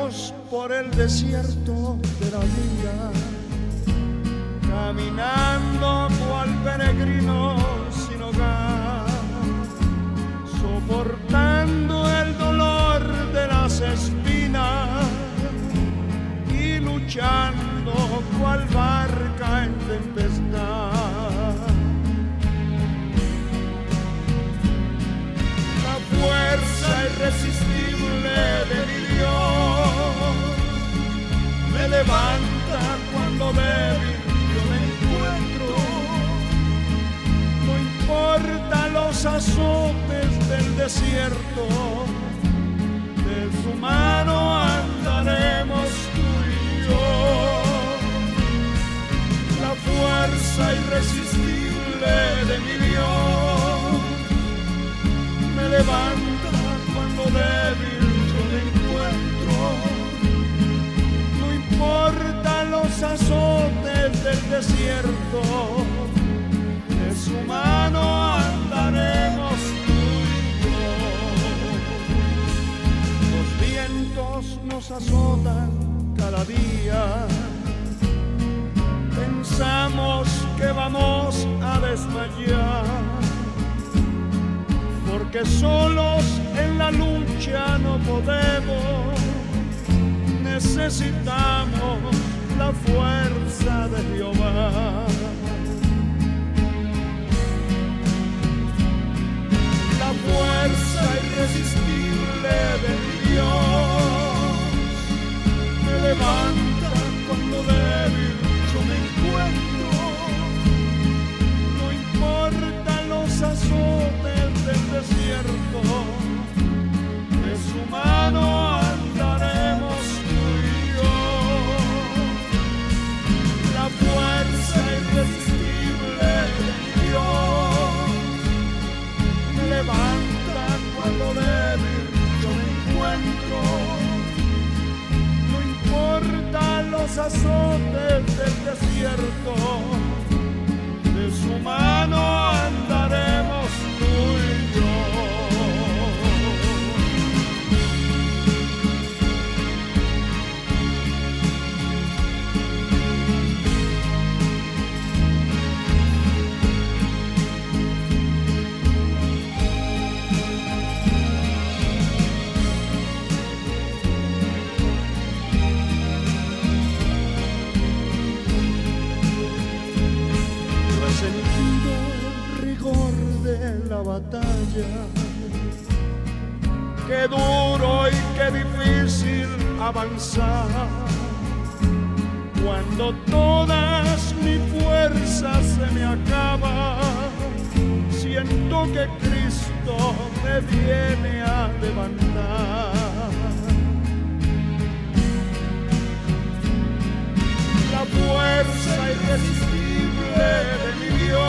Andaremos por el desierto de la vida, caminando cual peregrinos sin hogar, soportando el dolor de las espinas y luchando cual barca en tempestad. La fuerza irresistible de mi Dios me levanta cuando débil yo me encuentro. No importa los azotes del desierto, de su mano andaremos tú y yo. La fuerza irresistible de mi Dios me levanta cuando débil yo me encuentro. No importa los azotes del desierto, de su mano andaremos tú y yo. Los vientos nos azotan cada día, pensamos que vamos a desmayar, porque solos en la lucha no podemos, necesitamos la fuerza de Jehová. La fuerza irresistible de mi Dios me levanta cuando débil yo me encuentro. No importa los azotes del desierto, de su mano andaremos tú y yo. La fuerza irresistible de Dios me levanta cuando débil yo me encuentro. No importa los azotes del desierto, de su mano andaremos tú y yo. La batalla, qué duro y qué difícil avanzar, cuando todas mis fuerzas se me acaban, siento que Cristo me viene a levantar. La fuerza irresistible de mi Dios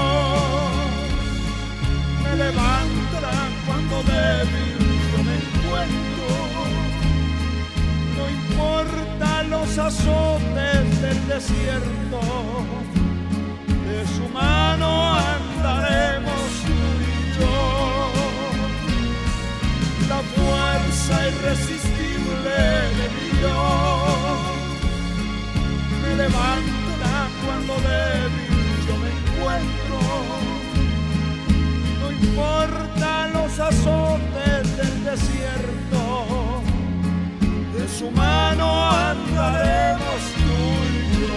me levanta cuando débil yo me encuentro. No importa los azotes del desierto, de su mano andaremos tú y yo. La fuerza irresistible de mi Dios me levanta cuando débil yo me encuentro. No importa los azotes del desierto, de su mano andaremos tú y yo.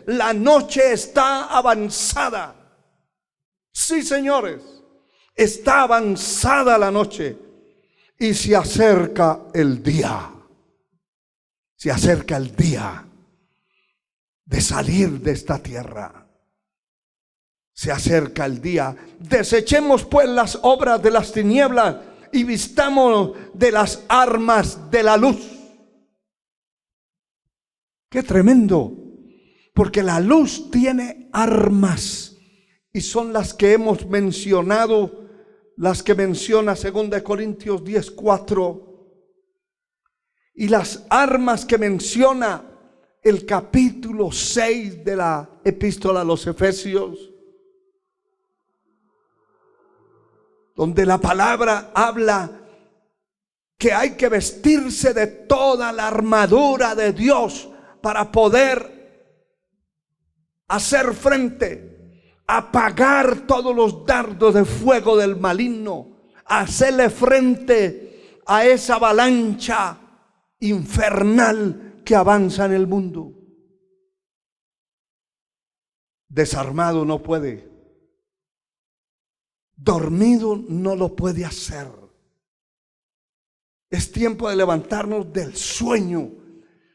La noche está avanzada. Sí, señores, está avanzada la noche y se acerca el día. Se acerca el día de salir de esta tierra. Se acerca el día. Desechemos pues las obras de las tinieblas y vistamos de las armas de la luz. ¡Qué tremendo! Porque la luz tiene armas y son las que hemos mencionado, las que menciona 2 Corintios 10:4. Y las armas que menciona el capítulo 6 de la epístola a los Efesios. donde la palabra habla que hay que vestirse de toda la armadura de Dios para poder hacer frente, apagar todos los dardos de fuego del maligno, hacerle frente a esa avalancha infernal que avanza en el mundo. Desarmado no puede, dormido no lo puede hacer. Es tiempo de levantarnos del sueño.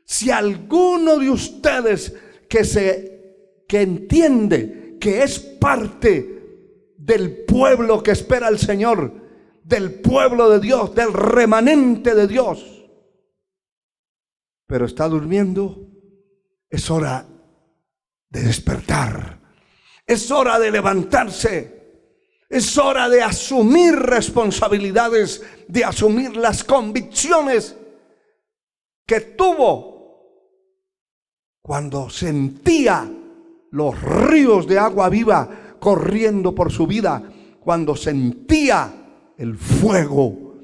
Si alguno de ustedes que entiende que es parte del pueblo que espera al Señor, del pueblo de Dios, del remanente de Dios, pero está durmiendo, es hora de despertar, es hora de levantarse. Es hora de asumir responsabilidades, de asumir las convicciones que tuvo cuando sentía los ríos de agua viva corriendo por su vida, cuando sentía el fuego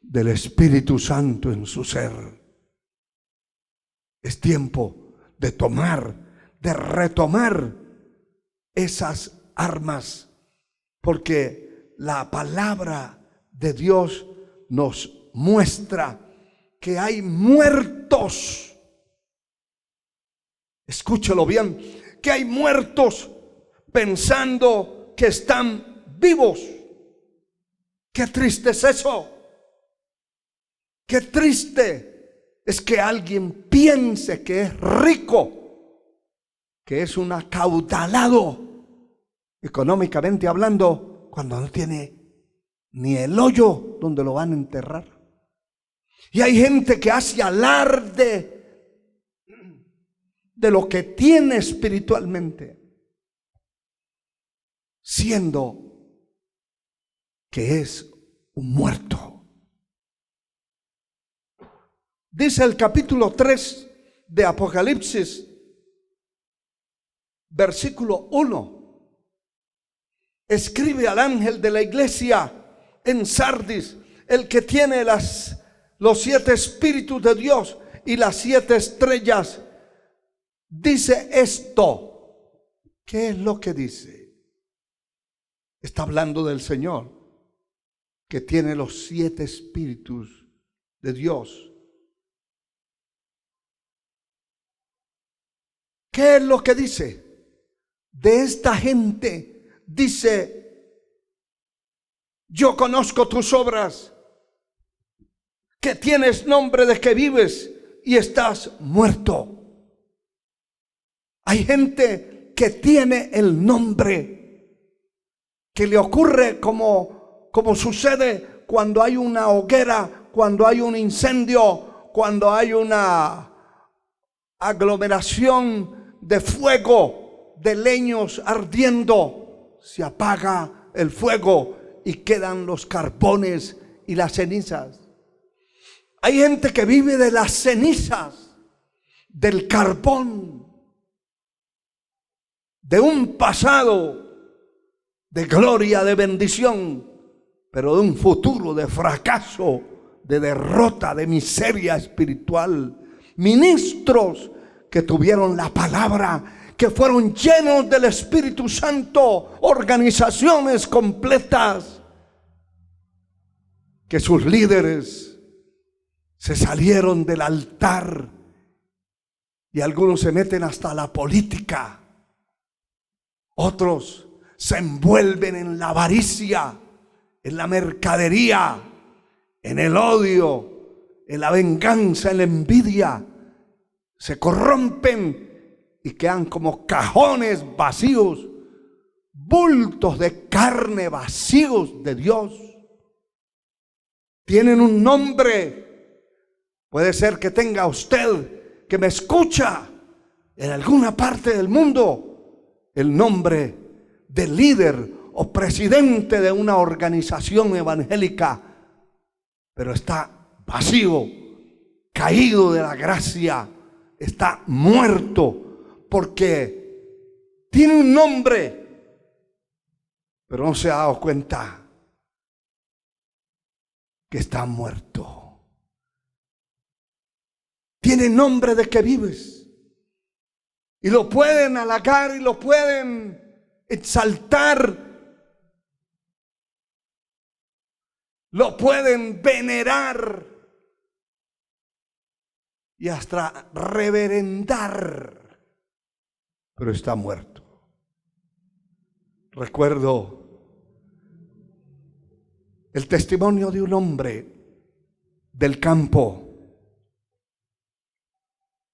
del Espíritu Santo en su ser. Es tiempo de retomar esas armas, porque la palabra de Dios nos muestra que hay muertos. Escúchelo bien, que hay muertos pensando que están vivos. Qué triste es eso. Qué triste es que alguien piense que es rico, que es un acaudalado económicamente hablando, cuando no tiene ni el hoyo donde lo van a enterrar. Y hay gente que hace alarde de lo que tiene espiritualmente, siendo que es un muerto. Dice el capítulo 3 de Apocalipsis, versículo 1. Escribe al ángel de la iglesia en Sardis, el que tiene los 7 espíritus de Dios y las 7 estrellas. Dice esto. ¿Qué es lo que dice? Está hablando del Señor, que tiene los 7 espíritus de Dios. ¿Qué es lo que dice? De esta gente dice: yo conozco tus obras, que tienes nombre de que vives y estás muerto. Hay gente que tiene el nombre, que le ocurre como sucede cuando hay una hoguera, cuando hay un incendio, cuando hay una aglomeración de fuego, de leños ardiendo. Se apaga el fuego y quedan los carbones y las cenizas. Hay gente que vive de las cenizas, del carbón, de un pasado de gloria, de bendición, pero de un futuro de fracaso, de derrota, de miseria espiritual. Ministros que tuvieron la palabra, que fueron llenos del Espíritu Santo, organizaciones completas, que sus líderes se salieron del altar y algunos se meten hasta la política, otros se envuelven en la avaricia, en la mercadería, en el odio, en la venganza, en la envidia, se corrompen y quedan como cajones vacíos, bultos de carne vacíos de Dios. Tienen un nombre. Puede ser que tenga usted, que me escucha en alguna parte del mundo, el nombre de líder o presidente de una organización evangélica, pero está vacío, caído de la gracia, está muerto, porque tiene un nombre, pero no se ha dado cuenta que está muerto. Tiene nombre de que vives. Y lo pueden halagar y lo pueden exaltar. Lo pueden venerar y hasta reverendar, pero está muerto. Recuerdo el testimonio de un hombre del campo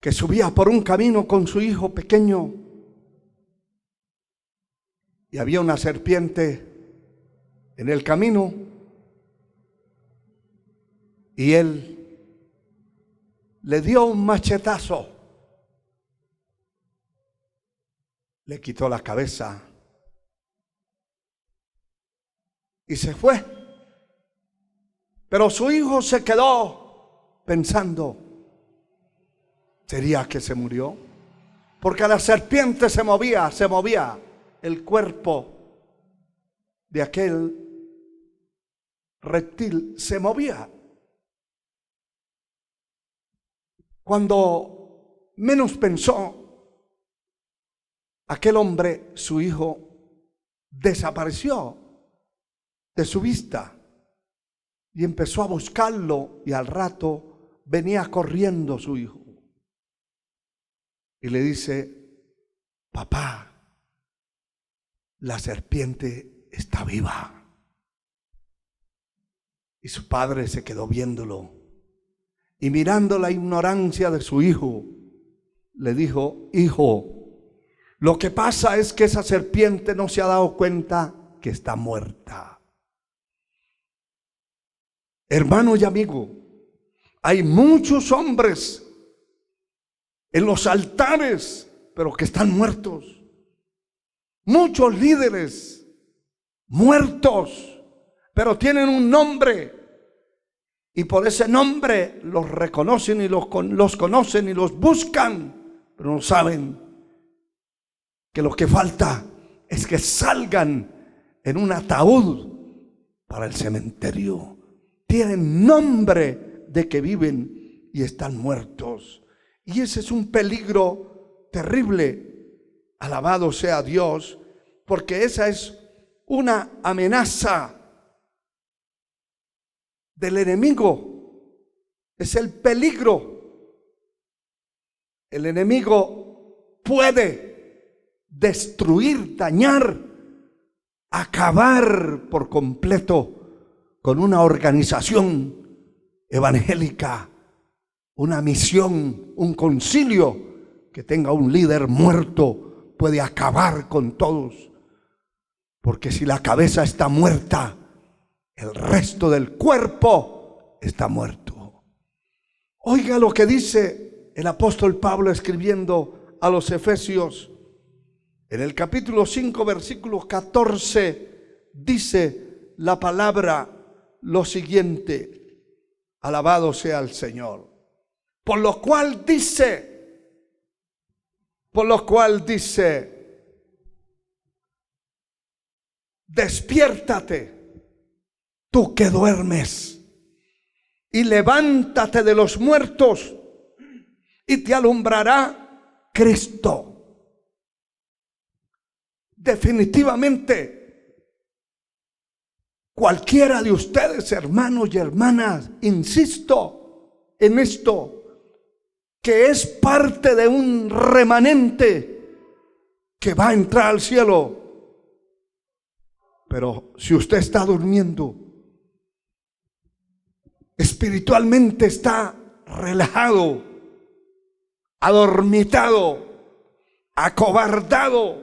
que subía por un camino con su hijo pequeño y había una serpiente en el camino y él le dio un machetazo, le quitó la cabeza y se fue. Pero su hijo se quedó pensando, ¿sería que se murió? Porque la serpiente se movía el cuerpo de aquel reptil se movía. Cuando menos pensó, aquel hombre, su hijo, desapareció de su vista y empezó a buscarlo y al rato venía corriendo su hijo y le dice, papá, la serpiente está viva. Y su padre se quedó viéndolo. Y mirando la ignorancia de su hijo, le dijo, hijo, lo que pasa es que esa serpiente no se ha dado cuenta que está muerta. Hermano y amigo, hay muchos hombres en los altares, pero que están muertos. Muchos líderes muertos, pero tienen un nombre. Y por ese nombre los reconocen y los conocen y los buscan, pero no saben que lo que falta es que salgan en un ataúd para el cementerio. Tienen nombre de que viven y están muertos. Y ese es un peligro terrible. Alabado sea Dios, porque esa es una amenaza del enemigo, es el peligro. El enemigo puede destruir, dañar, acabar por completo con una organización evangélica, una misión, un concilio que tenga un líder muerto. Puede acabar con todos, porque si la cabeza está muerta, el resto del cuerpo está muerto. Oiga lo que dice el apóstol Pablo escribiendo a los Efesios. En el capítulo 5, versículo 14, dice la palabra lo siguiente. Alabado sea el Señor. Por lo cual dice, despiértate, tú que duermes, y levántate de los muertos, y te alumbrará Cristo. Definitivamente, cualquiera de ustedes, hermanos y hermanas, insisto en esto, que es parte de un remanente que va a entrar al cielo. Pero si usted está durmiendo, espiritualmente está relajado, adormitado, acobardado,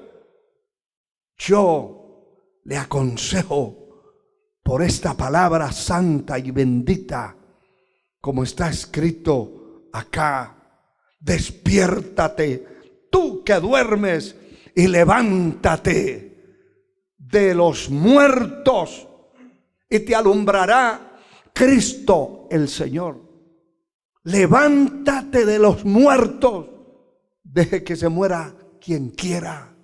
yo le aconsejo por esta palabra santa y bendita, como está escrito acá: despiértate, tú que duermes, y levántate de los muertos, y te alumbrará Cristo el Señor. Levántate de los muertos. Deje que se muera quien quiera.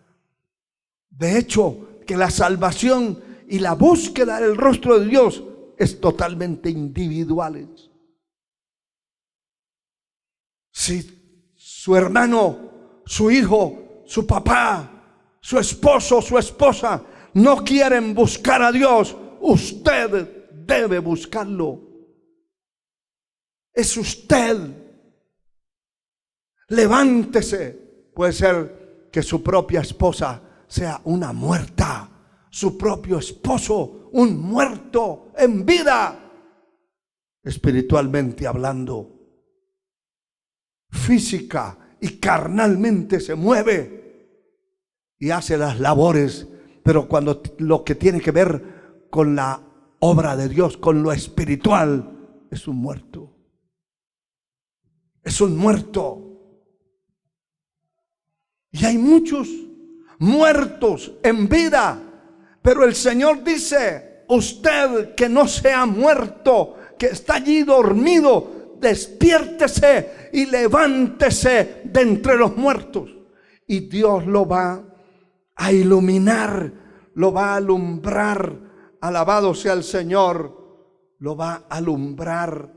De hecho, que la salvación y la búsqueda del rostro de Dios es totalmente individuales. Si su hermano, su hijo, su papá, su esposo, su esposa no quieren buscar a Dios, usted debe buscarlo. Es usted. Levántese. Puede ser que su propia esposa sea una muerta, su propio esposo un muerto en vida, espiritualmente hablando. Física y carnalmente se mueve y hace las labores, pero cuando lo que tiene que ver con la obra de Dios, con lo espiritual, es un muerto. Es un muerto. Y hay muchos muertos en vida, pero el Señor dice: usted que no se ha muerto, que está allí dormido, despiértese y levántese de entre los muertos. Y Dios lo va a iluminar, lo va a alumbrar. Alabado sea el Señor. Lo va a alumbrar,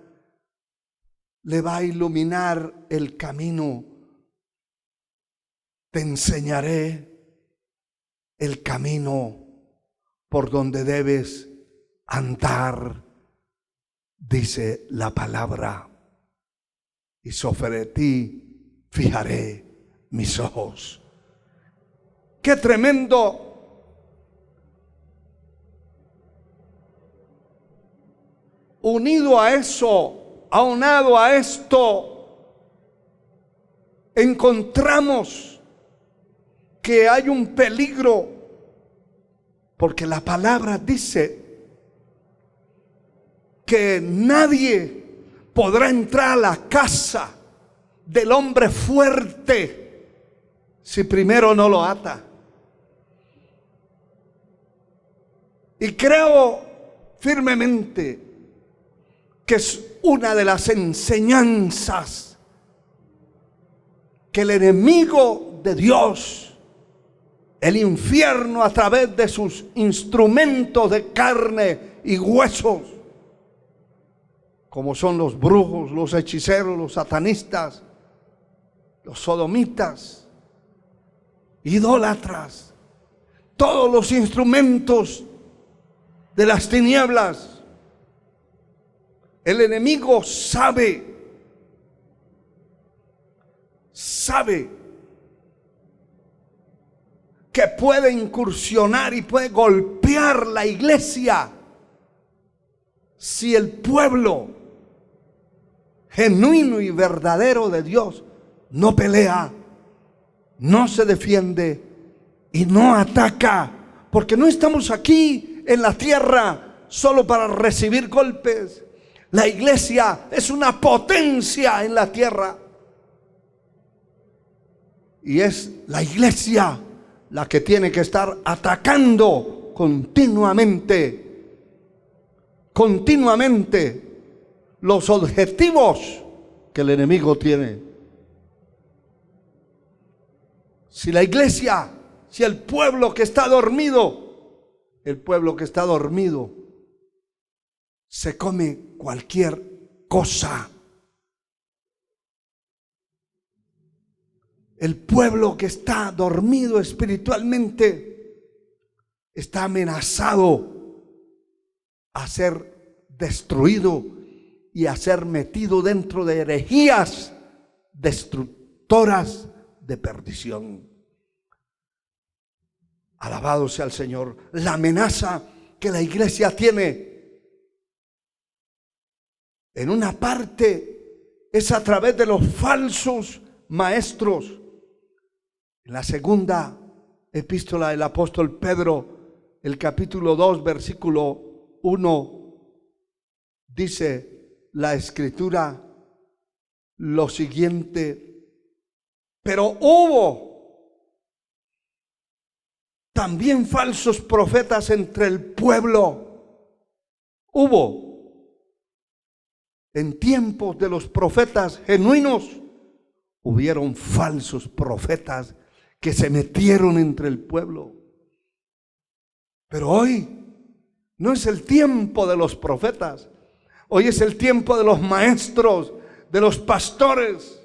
le va a iluminar el camino. Te enseñaré el camino por donde debes andar, dice la palabra. Y sobre ti fijaré mis ojos. ¡Qué tremendo! Unido a eso, aunado a esto, encontramos que hay un peligro, porque la palabra dice que nadie podrá entrar a la casa del hombre fuerte si primero no lo ata. Y creo firmemente que es una de las enseñanzas que el enemigo de Dios, el infierno, a través de sus instrumentos de carne y huesos, como son los brujos, los hechiceros, los satanistas, los sodomitas, idólatras, todos los instrumentos de las tinieblas. El enemigo sabe que puede incursionar y puede golpear la iglesia si el pueblo genuino y verdadero de Dios no pelea, no se defiende y no ataca, porque no estamos aquí en la tierra solo para recibir golpes. La iglesia es una potencia en la tierra. Y es la iglesia la que tiene que estar atacando continuamente los objetivos que el enemigo tiene. Si la iglesia, si el pueblo que está dormido, se come cualquier cosa, el pueblo que está dormido espiritualmente está amenazado a ser destruido y a ser metido dentro de herejías destructoras de perdición. Alabado sea el Señor. La amenaza que la iglesia tiene, en una parte, es a través de los falsos maestros. En la segunda epístola del apóstol Pedro, el capítulo 2, versículo 1, dice la escritura lo siguiente: pero hubo también falsos profetas entre el pueblo. Hubo. En tiempos de los profetas genuinos, hubieron falsos profetas que se metieron entre el pueblo. Pero hoy No es el tiempo de los profetas. Hoy es el tiempo de los maestros, de los pastores,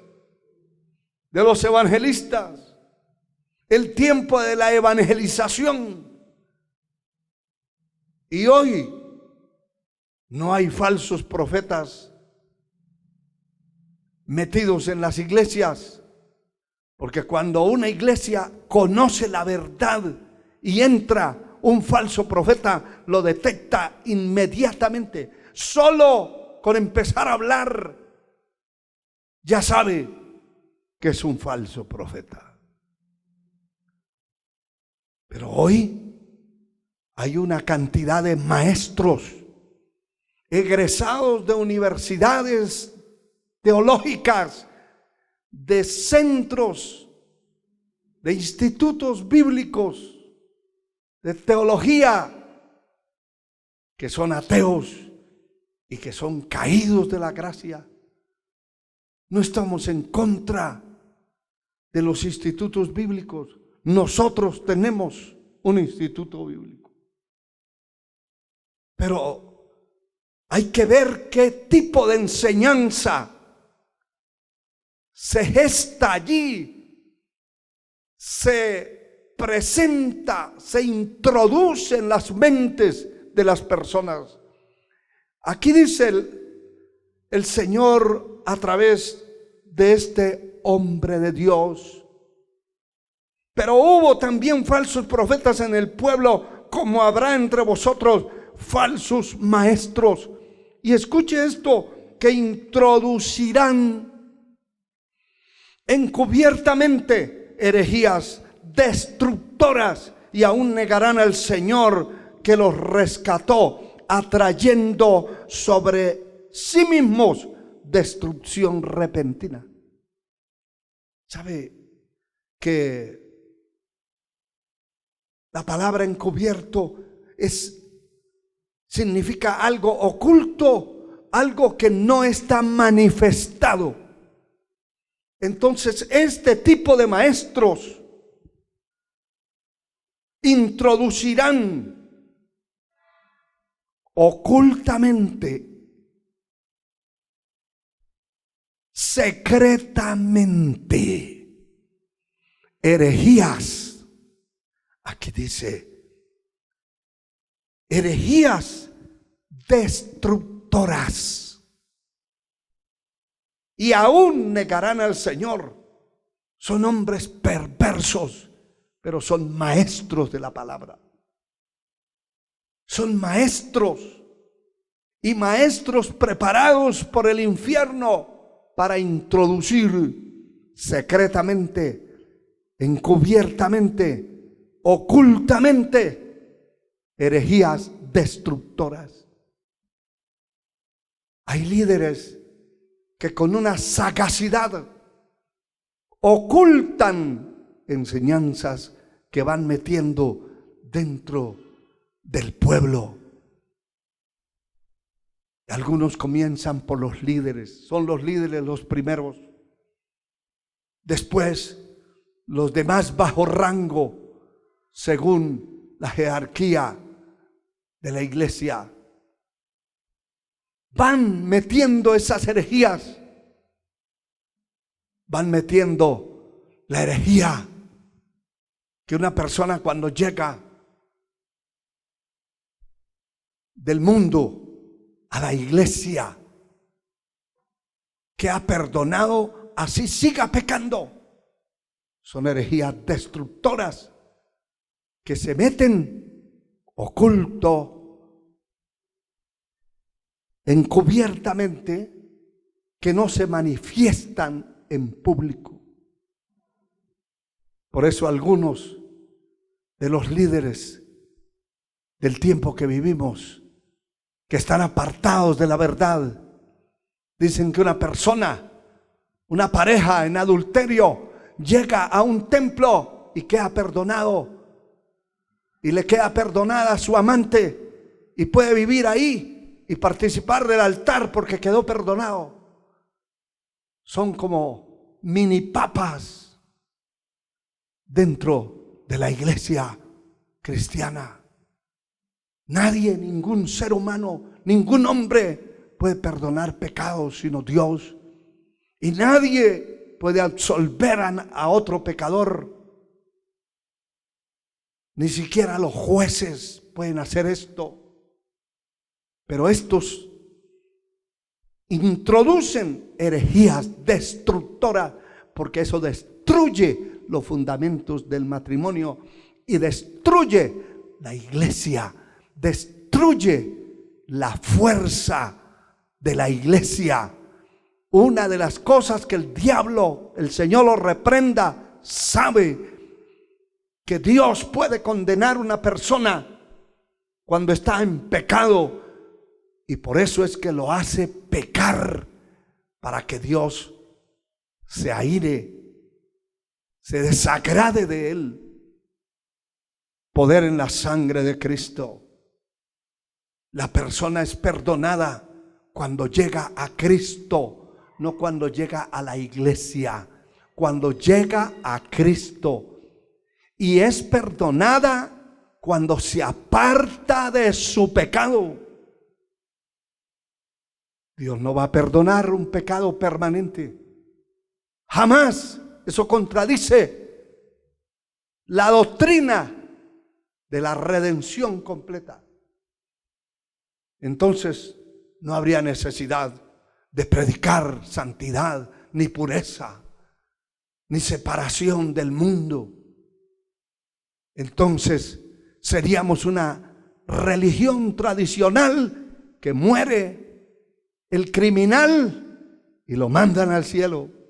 de los evangelistas. El tiempo de la evangelización. Y hoy no hay falsos profetas metidos en las iglesias, porque cuando una iglesia conoce la verdad y entra un falso profeta, lo detecta inmediatamente. Solo con empezar a hablar ya sabe que es un falso profeta. Pero hoy hay una cantidad de maestros egresados de universidades teológicas, de centros, de institutos bíblicos, de teología, que son ateos y que son caídos de la gracia. No estamos en contra de los institutos bíblicos. Nosotros tenemos un instituto bíblico. Pero hay que ver qué tipo de enseñanza se gesta allí, se presenta, se introduce en las mentes de las personas. Aquí dice el Señor a través de este hombre de Dios: pero hubo también falsos profetas en el pueblo, como habrá entre vosotros falsos maestros. Y escuche esto, que introducirán encubiertamente herejías destructoras y aún negarán al Señor que los rescató, atrayendo sobre sí mismos destrucción repentina. ¿Sabe que la palabra encubierto significa algo oculto, algo que no está manifestado? Entonces, este tipo de maestros introducirán ocultamente, secretamente, herejías. Aquí dice, herejías destructoras. Y aún negarán al Señor. Son hombres perversos, pero son maestros de la palabra. Son maestros, y maestros preparados por el infierno para introducir secretamente, encubiertamente, ocultamente, herejías destructoras. Hay líderes que con una sagacidad ocultan enseñanzas que van metiendo dentro del pueblo. Algunos comienzan por los líderes, son los líderes los primeros. Después, los de más bajo rango, según la jerarquía de la iglesia. Van metiendo esas herejías. Van metiendo la herejía que una persona cuando llega del mundo a la iglesia, que ha perdonado, así siga pecando. Son herejías destructoras que se meten oculto, encubiertamente, que no se manifiestan en público. Por eso algunos de los líderes del tiempo que vivimos, que están apartados de la verdad, dicen que una persona, una pareja en adulterio, llega a un templo y queda perdonado, y le queda perdonada a su amante, y puede vivir ahí y participar del altar porque quedó perdonado. Son como mini papas dentro de la iglesia cristiana. Nadie, ningún ser humano, ningún hombre puede perdonar pecados sino Dios. Y nadie puede absolver a otro pecador. Ni siquiera los jueces pueden hacer esto. Pero estos introducen herejías destructoras, porque eso destruye los fundamentos del matrimonio y destruye la iglesia, destruye la fuerza de la iglesia. Una de las cosas que el diablo, el Señor lo reprenda, sabe que Dios puede condenar a una persona cuando está en pecado, y por eso es que lo hace pecar, para que Dios se aire, se desagrade de él. Poder en la sangre de Cristo. La persona es perdonada cuando llega a Cristo, no cuando llega a la iglesia. Cuando llega a Cristo. Y es perdonada cuando se aparta de su pecado. Dios no va a perdonar un pecado permanente. Jamás. Eso contradice la doctrina de la redención completa. Entonces no habría necesidad de predicar santidad, ni pureza, ni separación del mundo. Entonces seríamos una religión tradicional que muere el criminal y lo mandan al cielo.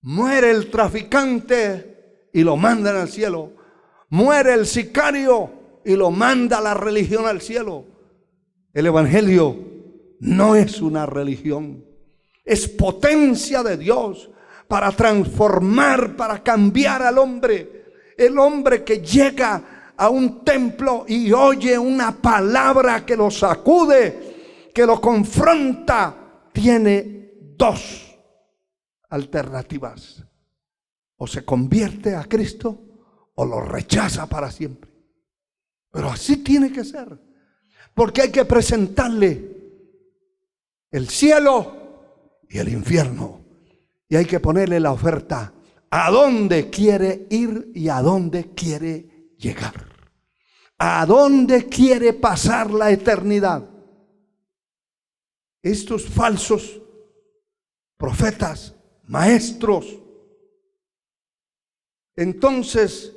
Muere el traficante y lo mandan al cielo. Muere el sicario y lo manda la religión al cielo. El evangelio no es una religión, es potencia de Dios para transformar, para cambiar al hombre. El hombre que llega a un templo y oye una palabra que lo sacude, que lo confronta, tiene dos alternativas: o se convierte a Cristo o lo rechaza para siempre. Pero así tiene que ser, porque hay que presentarle el cielo y el infierno, y hay que ponerle la oferta: a dónde quiere ir y a dónde quiere llegar, a dónde quiere pasar la eternidad. Estos falsos profetas, maestros, entonces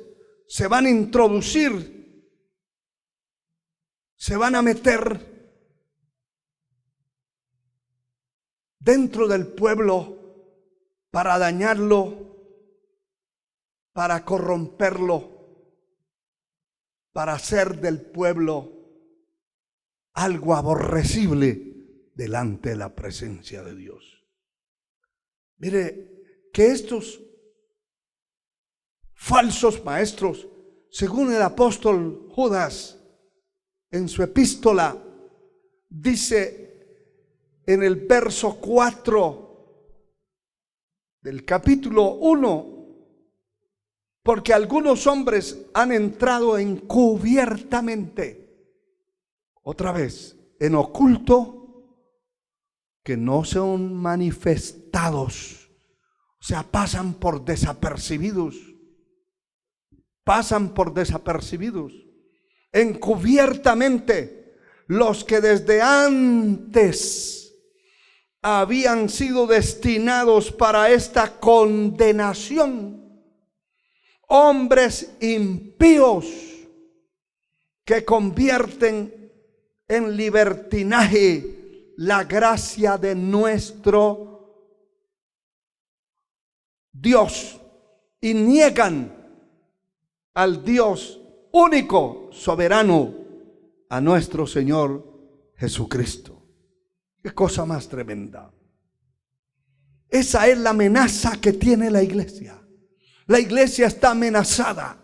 se van a introducir, se van a meter dentro del pueblo para dañarlo, para corromperlo, para hacer del pueblo algo aborrecible delante de la presencia de Dios. Mire, que estos falsos maestros, según el apóstol Judas en su epístola, dice en el verso 4 del capítulo 1: porque algunos hombres han entrado encubiertamente, otra vez, en oculto, que no son manifestados, o sea, pasan por desapercibidos, encubiertamente, los que desde antes habían sido destinados para esta condenación, hombres impíos que convierten en libertinaje la gracia de nuestro Dios y niegan al Dios único, soberano, a nuestro Señor Jesucristo. Qué cosa más tremenda. Esa es la amenaza que tiene la iglesia. La iglesia está amenazada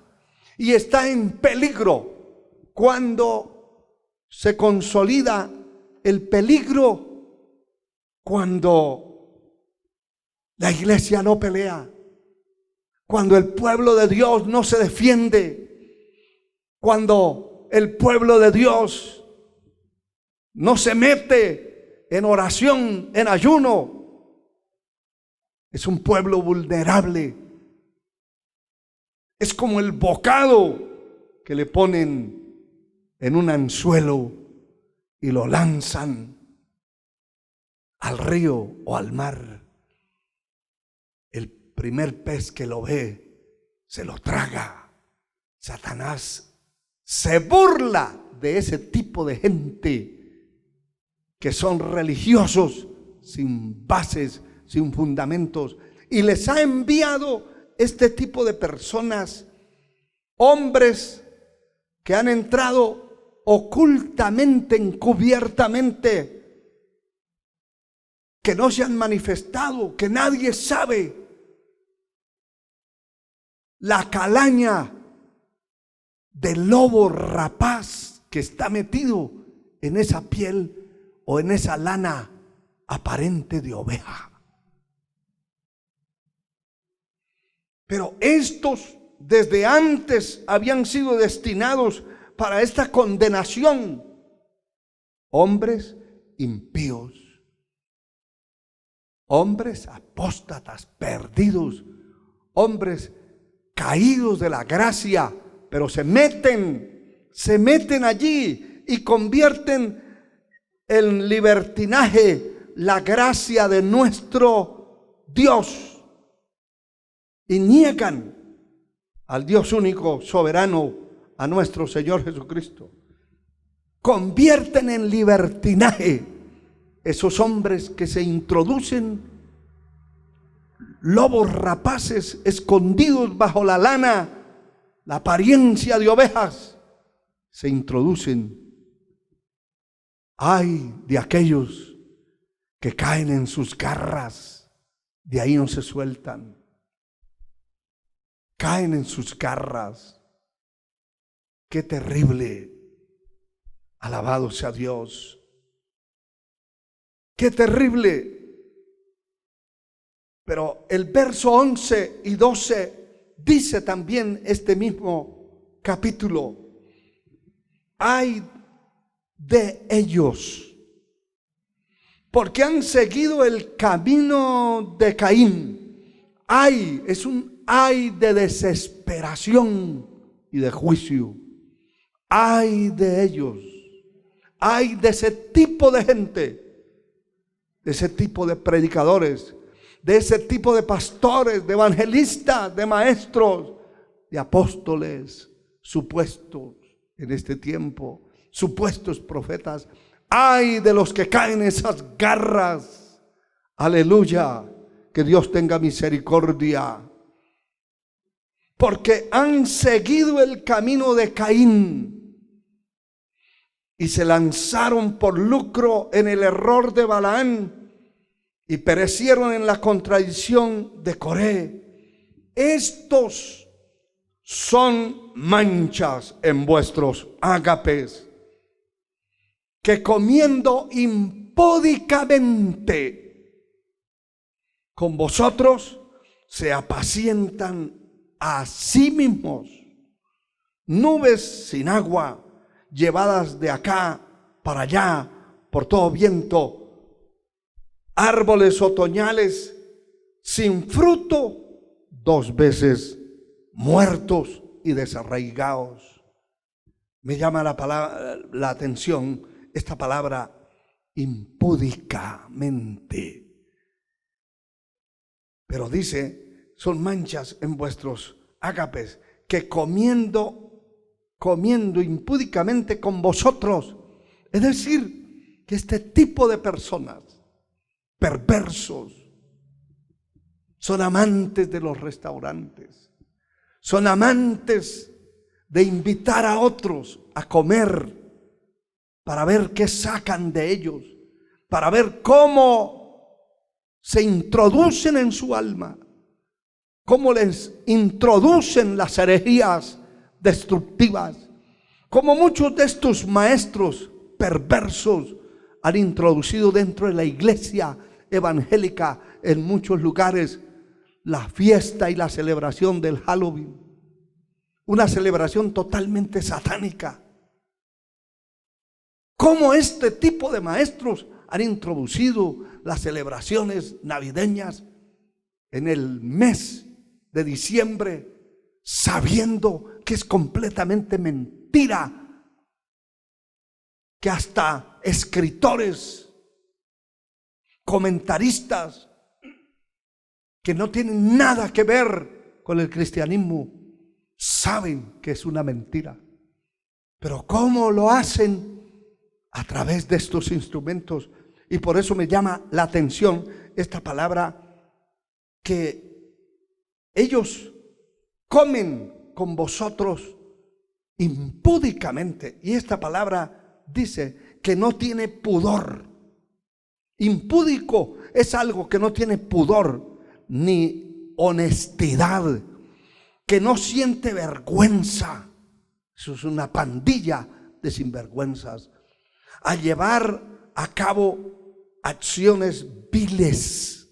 y está en peligro cuando se consolida el peligro, cuando la iglesia no pelea, cuando el pueblo de Dios no se defiende, cuando cuando el pueblo de Dios no se mete en oración, en ayuno, es un pueblo vulnerable. Es como el bocado que le ponen en un anzuelo y lo lanzan al río o al mar. El primer pez que lo ve se lo traga. Satanás se burla de ese tipo de gente que son religiosos sin bases, sin fundamentos, y les ha enviado este tipo de personas, hombres que han entrado ocultamente, encubiertamente, que no se han manifestado, que nadie sabe. La calaña del lobo rapaz que está metido en esa piel o en esa lana aparente de oveja. Pero estos desde antes habían sido destinados para esta condenación. Hombres impíos, hombres apóstatas, perdidos, hombres caídos de la gracia, pero se meten allí y convierten en libertinaje la gracia de nuestro Dios. Y niegan al Dios único, soberano, a nuestro Señor Jesucristo. Convierten en libertinaje esos hombres que se introducen, lobos rapaces escondidos bajo la lana, la apariencia de ovejas, se introducen. Ay de aquellos que caen en sus garras, de ahí no se sueltan. Caen en sus garras. Qué terrible. Alabado sea Dios. Qué terrible. Pero el verso 11 y 12 dice también este mismo capítulo: ay de ellos, porque han seguido el camino de Caín. Ay, es un ay de desesperación y de juicio. Ay de ellos, ay de ese tipo de gente, de ese tipo de predicadores, de ese tipo de pastores, de evangelistas, de maestros, de apóstoles, supuestos en este tiempo, supuestos profetas. Ay de los que caen en esas garras. Aleluya, que Dios tenga misericordia. Porque han seguido el camino de Caín y se lanzaron por lucro en el error de Balaán y perecieron en la contradicción de Coré. Estos son manchas en vuestros ágapes, que comiendo impúdicamente con vosotros se apacientan a sí mismos. Nubes sin agua, llevadas de acá para allá por todo viento. Árboles otoñales sin fruto, 2 veces muertos y desarraigados. Me llama la atención esta palabra impúdicamente. Pero dice, son manchas en vuestros ágapes, que comiendo impúdicamente con vosotros. Es decir, que este tipo de personas perversos son amantes de los restaurantes, son amantes de invitar a otros a comer para ver qué sacan de ellos, para ver cómo se introducen en su alma, cómo les introducen las herejías destructivas, como muchos de estos maestros perversos han introducido dentro de la iglesia evangélica en muchos lugares la fiesta y la celebración del Halloween, una celebración totalmente satánica, cómo este tipo de maestros han introducido las celebraciones navideñas en el mes de diciembre, sabiendo que es completamente mentira, que hasta escritores, comentaristas que no tienen nada que ver con el cristianismo saben que es una mentira. Pero ¿cómo lo hacen? A través de estos instrumentos. Y por eso me llama la atención esta palabra, que ellos comen con vosotros impúdicamente. Y esta palabra dice que no tiene pudor. Impúdico es algo que no tiene pudor ni honestidad, que no siente vergüenza. Eso es una pandilla de sinvergüenzas. A llevar a cabo acciones viles.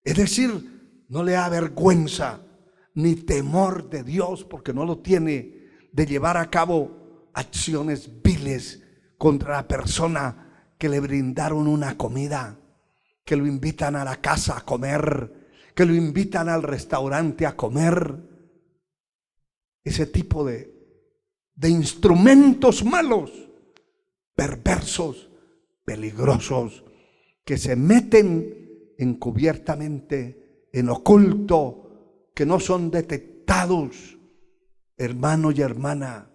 Es decir, no le da vergüenza ni temor de Dios, porque no lo tiene, de llevar a cabo acciones viles contra la persona que le brindaron una comida, que lo invitan a la casa a comer, que lo invitan al restaurante a comer. Ese tipo de instrumentos malos, perversos, peligrosos, que se meten encubiertamente, en oculto, que no son detectados. Hermano y hermana,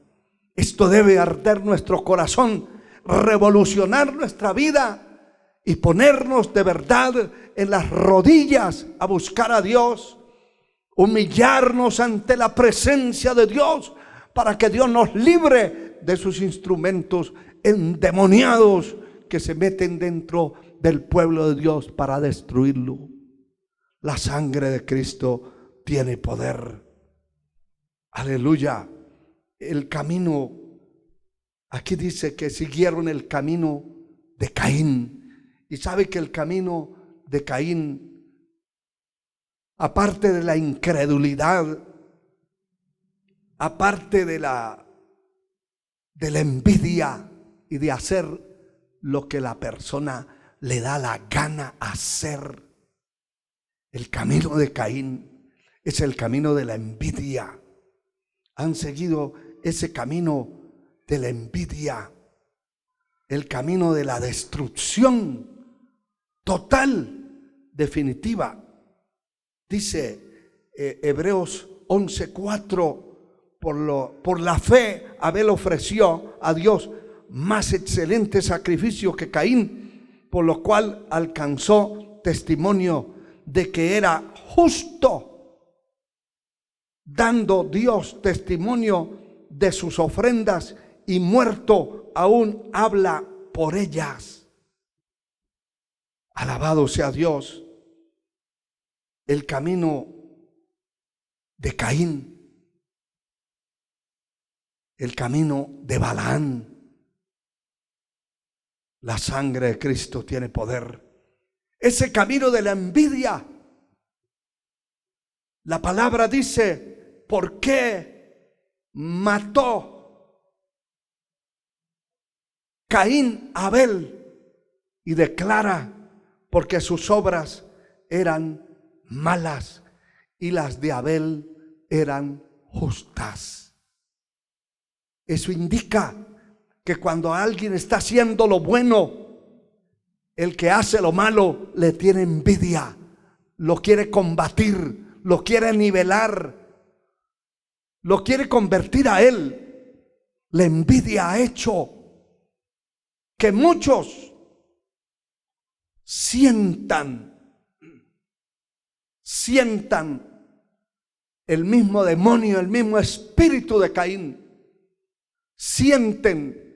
esto debe arder nuestro corazón, revolucionar nuestra vida y ponernos de verdad en las rodillas a buscar a Dios, humillarnos ante la presencia de Dios para que Dios nos libre de sus instrumentos endemoniados que se meten dentro del pueblo de Dios para destruirlo. La sangre de Cristo tiene poder. Aleluya. El camino, aquí dice que siguieron el camino de Caín. Y sabe que el camino de Caín, aparte de la incredulidad, aparte de la envidia y de hacer lo que la persona le da la gana hacer, el camino de Caín es el camino de la envidia. Han seguido ese camino de la envidia, el camino de la destrucción total, definitiva. Dice Hebreos 11:4, por la fe Abel ofreció a Dios más excelente sacrificio que Caín, por lo cual alcanzó testimonio de que era justo, dando Dios testimonio de sus ofrendas, y muerto aún habla por ellas. Alabado sea Dios. El camino de Caín, el camino de Balaán. La sangre de Cristo tiene poder. Ese camino de la envidia, la palabra dice, ¿por qué mató Caín a Abel? Y declara, porque sus obras eran malas y las de Abel eran justas. Eso indica que cuando alguien está haciendo lo bueno, el que hace lo malo le tiene envidia, lo quiere combatir, lo quiere nivelar, lo quiere convertir a él. La envidia ha hecho que muchos sientan el mismo demonio, el mismo espíritu de Caín. Sienten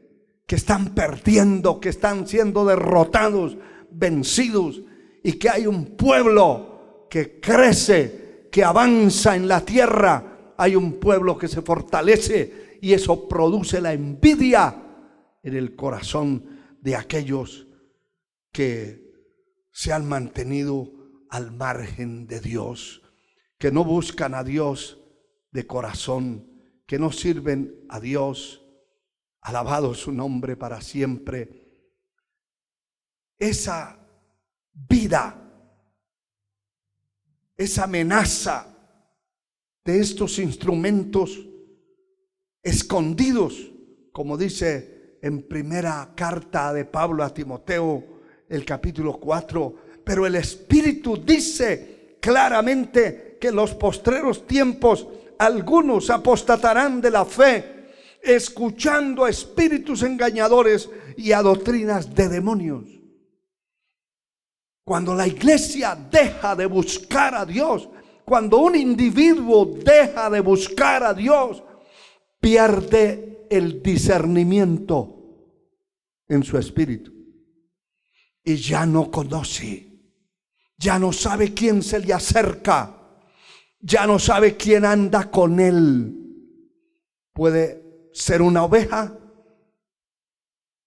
que están perdiendo, que están siendo derrotados, vencidos, y que hay un pueblo que crece, que avanza en la tierra. Hay un pueblo que se fortalece, y eso produce la envidia en el corazón de aquellos que se han mantenido al margen de Dios, que no buscan a Dios de corazón, que no sirven a Dios. Alabado su nombre para siempre. Esa vida, esa amenaza de estos instrumentos escondidos, como dice en primera carta de Pablo a Timoteo, el capítulo 4, pero el Espíritu dice claramente que en los postreros tiempos algunos apostatarán de la fe, escuchando a espíritus engañadores y a doctrinas de demonios. Cuando la iglesia deja de buscar a Dios, cuando un individuo deja de buscar a Dios, pierde el discernimiento en su espíritu y ya no conoce, ya no sabe quién se le acerca, ya no sabe quién anda con él. Puede ser una oveja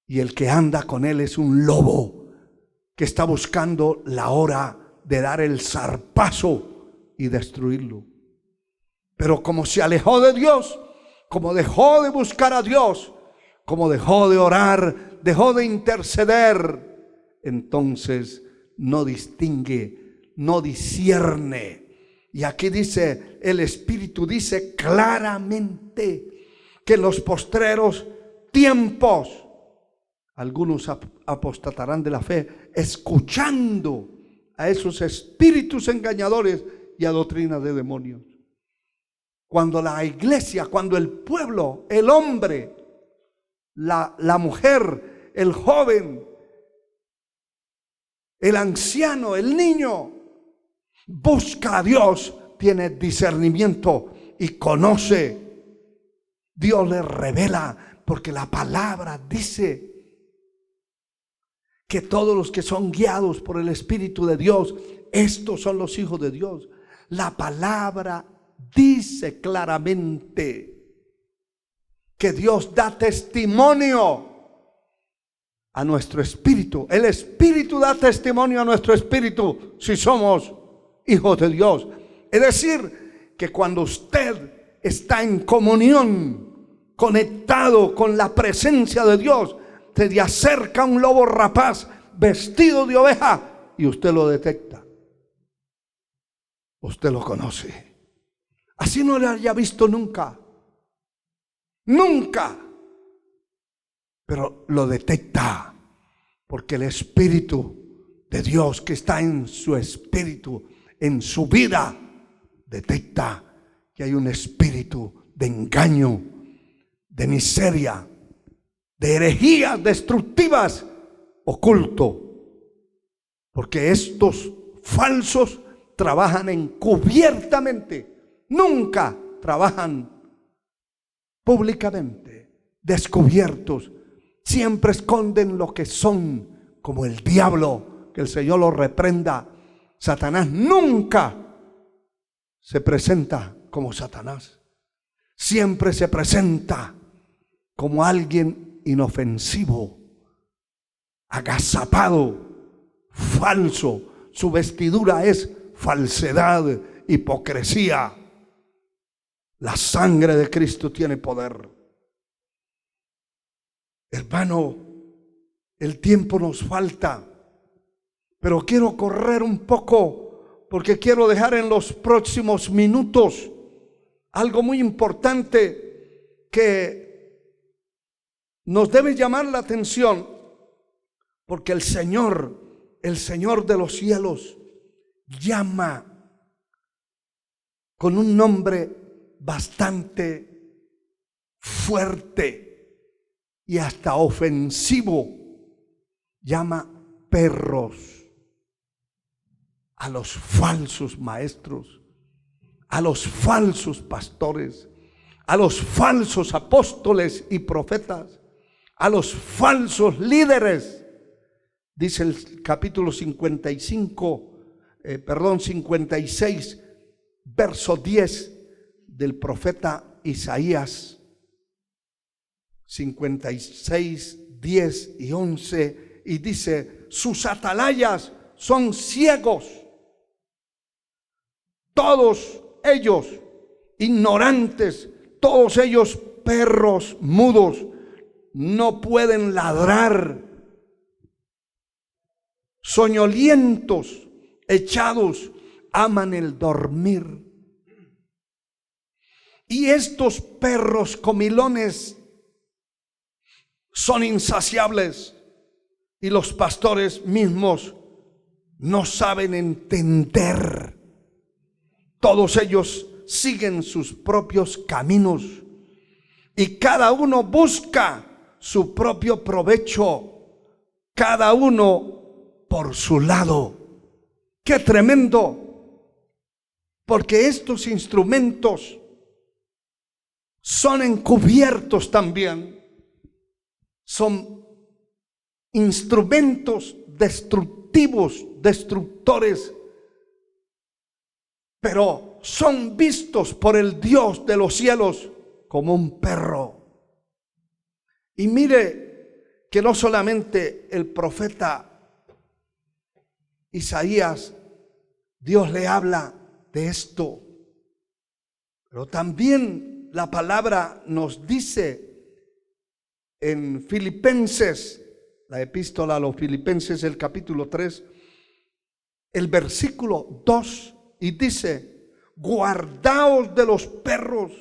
y el que anda con él es un lobo que está buscando la hora de dar el zarpazo y destruirlo. Pero como se alejó de Dios, como dejó de buscar a Dios, como dejó de orar, dejó de interceder, entonces no distingue, no discierne. Y aquí dice, el Espíritu dice claramente que en los postreros tiempos algunos apostatarán de la fe, escuchando a esos espíritus engañadores y a doctrinas de demonios. Cuando la iglesia, cuando el pueblo, el hombre, la mujer, el joven, el anciano, el niño, busca a Dios, tiene discernimiento y conoce. Dios le revela, porque la palabra dice que todos los que son guiados por el Espíritu de Dios, estos son los hijos de Dios. La palabra dice claramente que Dios da testimonio a nuestro espíritu. El Espíritu da testimonio a nuestro espíritu si somos hijos de Dios. Es decir, que cuando usted está en comunión, conectado con la presencia de Dios, se le acerca un lobo rapaz vestido de oveja y usted lo detecta. Usted lo conoce. Así no lo haya visto nunca. Nunca. Pero lo detecta porque el Espíritu de Dios que está en su espíritu, en su vida, detecta que hay un espíritu de engaño, de miseria, de herejías destructivas oculto, porque estos falsos trabajan encubiertamente, nunca trabajan públicamente, descubiertos, siempre esconden lo que son, como el diablo, que el Señor lo reprenda. Satanás nunca se presenta como Satanás, siempre se presenta como alguien inofensivo, agazapado, falso. Su vestidura es falsedad, hipocresía. La sangre de Cristo tiene poder. Hermano, el tiempo nos falta, pero quiero correr un poco porque quiero dejar en los próximos minutos algo muy importante que nos debe llamar la atención, porque el Señor de los cielos, llama con un nombre bastante fuerte y hasta ofensivo. Llama perros a los falsos maestros, a los falsos pastores, a los falsos apóstoles y profetas, a los falsos líderes. Dice el capítulo 56, verso 10 del profeta Isaías. 56, 10 y 11, y dice: sus atalayas son ciegos, todos ellos ignorantes, todos ellos perros mudos. no pueden ladrar, soñolientos, echados, aman el dormir. Y estos perros comilones son insaciables, y los pastores mismos no saben entender. Todos ellos siguen sus propios caminos y cada uno busca su propio provecho, cada uno por su lado. ¡Qué tremendo! Porque estos instrumentos son encubiertos también. Son instrumentos destructivos, destructores, pero son vistos por el Dios de los cielos como un perro. Y mire que no solamente el profeta Isaías, Dios le habla de esto, pero también la palabra nos dice en Filipenses, la epístola a los Filipenses, el capítulo 3, el versículo 2, y dice: guardaos de los perros,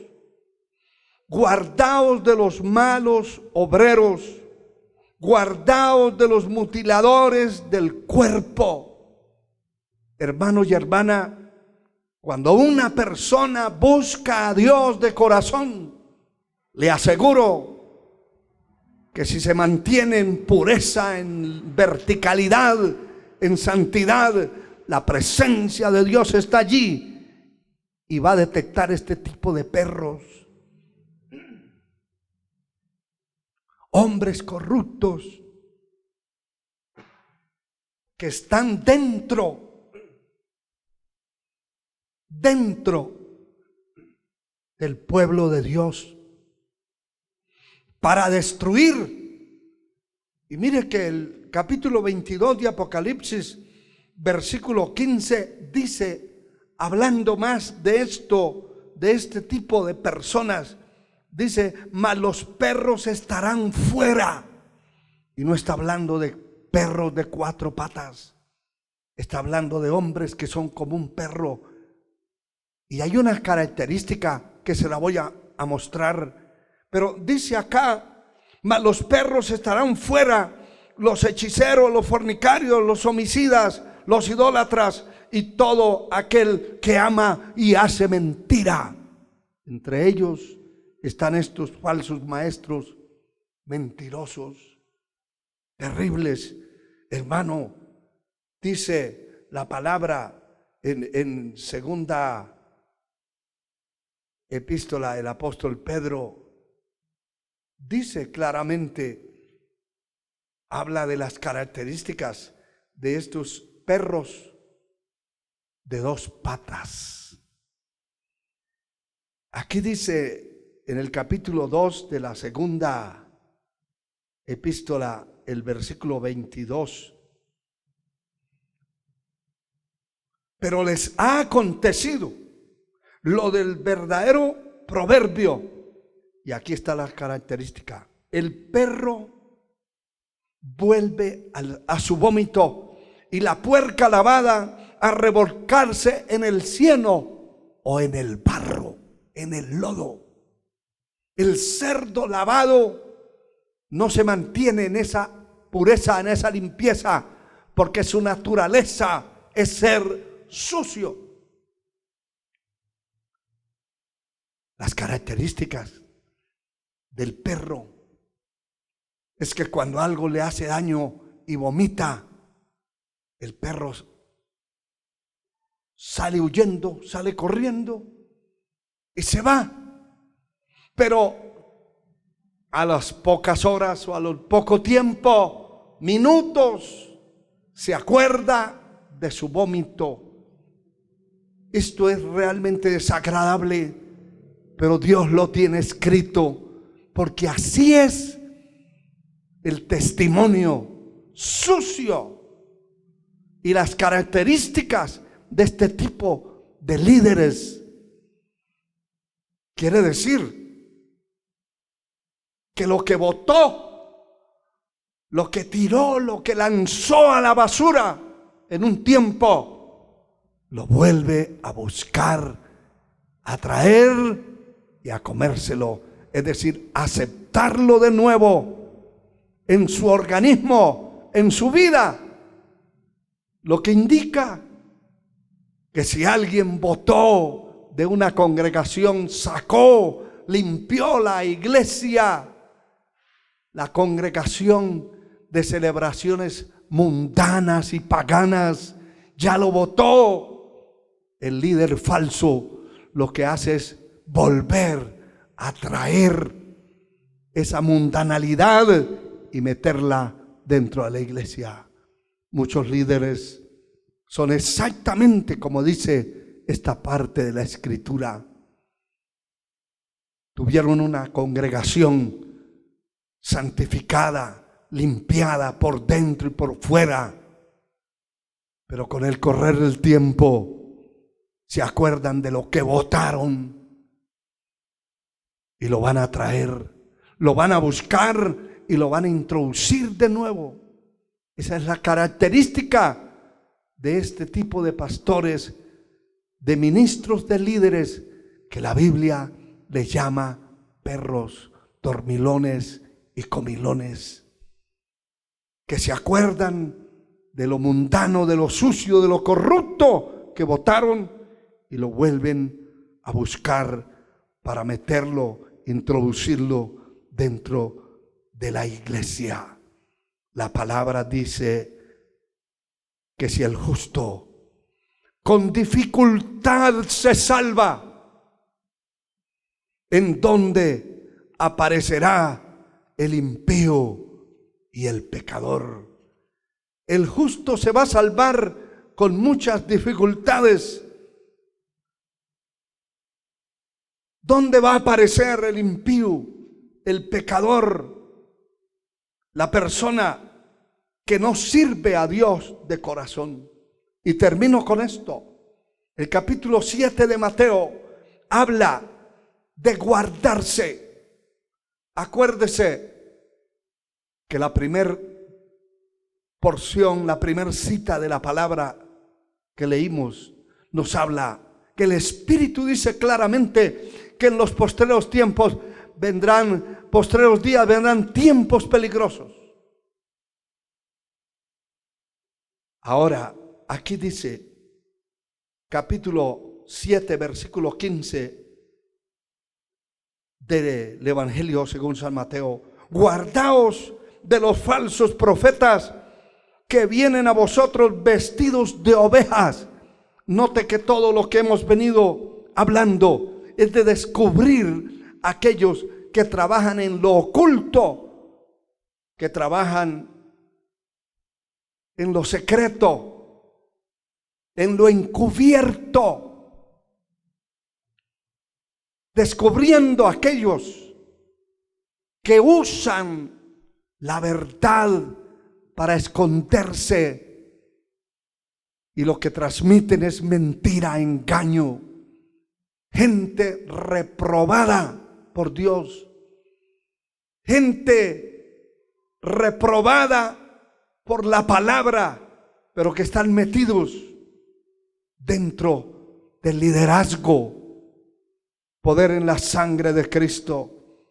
guardaos de los malos obreros, guardaos de los mutiladores del cuerpo. Hermanos y hermanas, cuando una persona busca a Dios de corazón, le aseguro que si se mantiene en pureza, en verticalidad, en santidad, la presencia de Dios está allí y va a detectar este tipo de perros. Hombres corruptos que están dentro del pueblo de Dios para destruir. Y mire que el capítulo 22 de Apocalipsis, versículo 15, dice, hablando más de esto, de este tipo de personas, dice: mas los perros estarán fuera. Y no está hablando de perros de 4 patas, está hablando de hombres que son como un perro. Y hay una característica que se la voy a mostrar. Pero dice acá: mas los perros estarán fuera, los hechiceros, los fornicarios, los homicidas, los idólatras y todo aquel que ama y hace mentira. Entre ellos están estos falsos maestros mentirosos, terribles. Hermano, dice la palabra en segunda epístola del apóstol Pedro, dice claramente, habla de las características de estos perros de 2 patas. Aquí dice en el capítulo 2 de la segunda epístola, el versículo 22: pero les ha acontecido lo del verdadero proverbio. Y aquí está la característica: el perro vuelve a su vómito, y la puerca lavada a revolcarse en el cieno o en el barro, en el lodo. El cerdo lavado no se mantiene en esa pureza, en esa limpieza, porque su naturaleza es ser sucio. Las características del perro es que cuando algo le hace daño y vomita, el perro sale huyendo, sale corriendo y se va. Pero a las pocas horas o a lo poco tiempo, minutos, se acuerda de su vómito. Esto es realmente desagradable, pero Dios lo tiene escrito, porque así es el testimonio sucio y las características de este tipo de líderes. Quiere decir que lo que votó lo que tiró, lo que lanzó a la basura en un tiempo, lo vuelve a buscar, a traer y a comérselo. Es decir, aceptarlo de nuevo en su organismo, en su vida. Lo que indica que si alguien votó de una congregación, sacó, limpió la iglesia, la congregación de celebraciones mundanas y paganas, ya lo votó, el líder falso lo que hace es volver a traer esa mundanalidad y meterla dentro de la iglesia. Muchos líderes son exactamente como dice esta parte de la escritura. Tuvieron una congregación santificada, limpiada por dentro y por fuera, pero con el correr del tiempo se acuerdan de lo que votaron y lo van a traer, lo van a buscar y lo van a introducir de nuevo. Esa es la característica de este tipo de pastores, de ministros, de líderes, que la Biblia les llama perros, dormilones y comilones, que se acuerdan de lo mundano, de lo sucio, de lo corrupto que votaron y lo vuelven a buscar para meterlo, introducirlo dentro de la iglesia. La palabra dice que si el justo con dificultad se salva, ¿en dónde aparecerá el impío y el pecador? El justo se va a salvar con muchas dificultades. ¿Dónde va a aparecer el impío, el pecador, la persona que no sirve a Dios de corazón? Y termino con esto. El capítulo 7 de Mateo habla de guardarse. Acuérdese que la primera porción, la primera cita de la palabra que leímos nos habla que el Espíritu dice claramente que en los postreros tiempos vendrán, postreros días vendrán tiempos peligrosos. Ahora, aquí dice, capítulo 7, versículo 15 del Evangelio según San Mateo: guardaos de los falsos profetas que vienen a vosotros vestidos de ovejas. Note que todo lo que hemos venido hablando es de descubrir aquellos que trabajan en lo oculto, que trabajan en lo secreto, en lo encubierto, descubriendo aquellos que usan la verdad para esconderse, y lo que transmiten es mentira, engaño. Gente reprobada por Dios, gente reprobada por la palabra, pero que están metidos dentro del liderazgo, poder en la sangre de Cristo.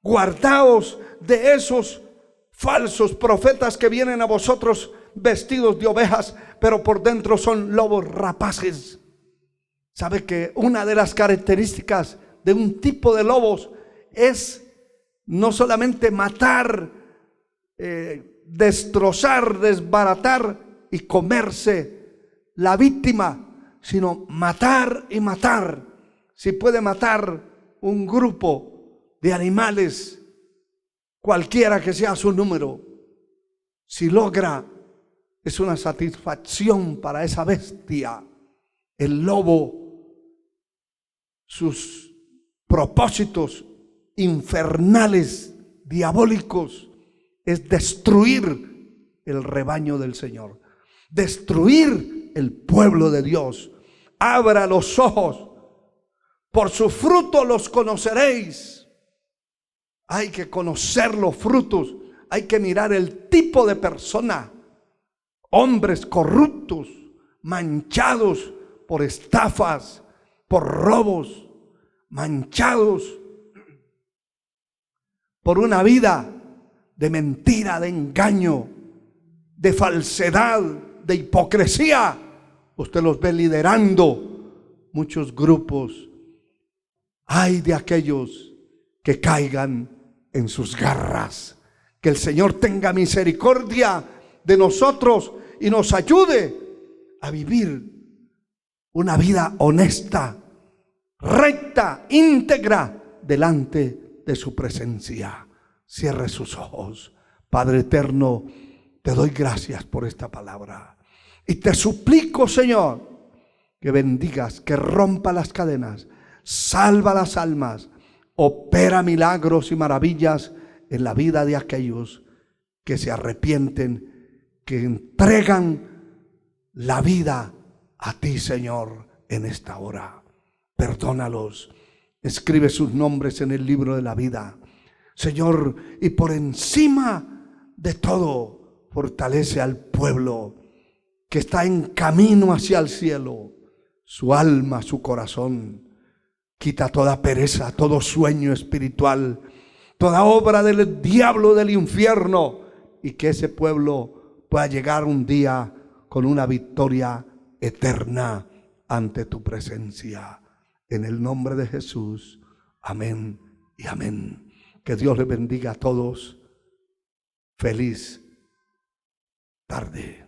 Guardaos de esos falsos profetas que vienen a vosotros vestidos de ovejas, pero por dentro son lobos rapaces. ¿Sabe que una de las características de un tipo de lobos es no solamente matar, destrozar, desbaratar y comerse la víctima, sino matar y matar? Si puede matar un grupo de animales, cualquiera que sea su número, si logra, es una satisfacción para esa bestia. El lobo, sus propósitos infernales, diabólicos, es destruir el rebaño del Señor, destruir el pueblo de Dios. Abra los ojos, por su fruto los conoceréis. Hay que conocer los frutos, hay que mirar el tipo de persona. Hombres corruptos, manchados por estafas, por robos, manchados por una vida de mentira, de engaño, de falsedad, de hipocresía. Usted los ve liderando muchos grupos. Ay de aquellos que caigan en sus garras. Que el Señor tenga misericordia de nosotros y nos ayude a vivir una vida honesta, recta, íntegra delante de su presencia. Cierre sus ojos. Padre eterno, te doy gracias por esta palabra y te suplico, Señor, que bendigas, que rompa las cadenas, salva las almas, opera milagros y maravillas en la vida de aquellos que se arrepienten, que entregan la vida a ti, Señor, en esta hora. Perdónalos, escribe sus nombres en el libro de la vida, Señor, y por encima de todo, fortalece al pueblo que está en camino hacia el cielo, su alma, su corazón. Quita toda pereza, todo sueño espiritual, toda obra del diablo, del infierno, y que ese pueblo pueda llegar un día con una victoria eterna ante tu presencia. En el nombre de Jesús, amén y amén. Que Dios les bendiga a todos. Feliz tarde.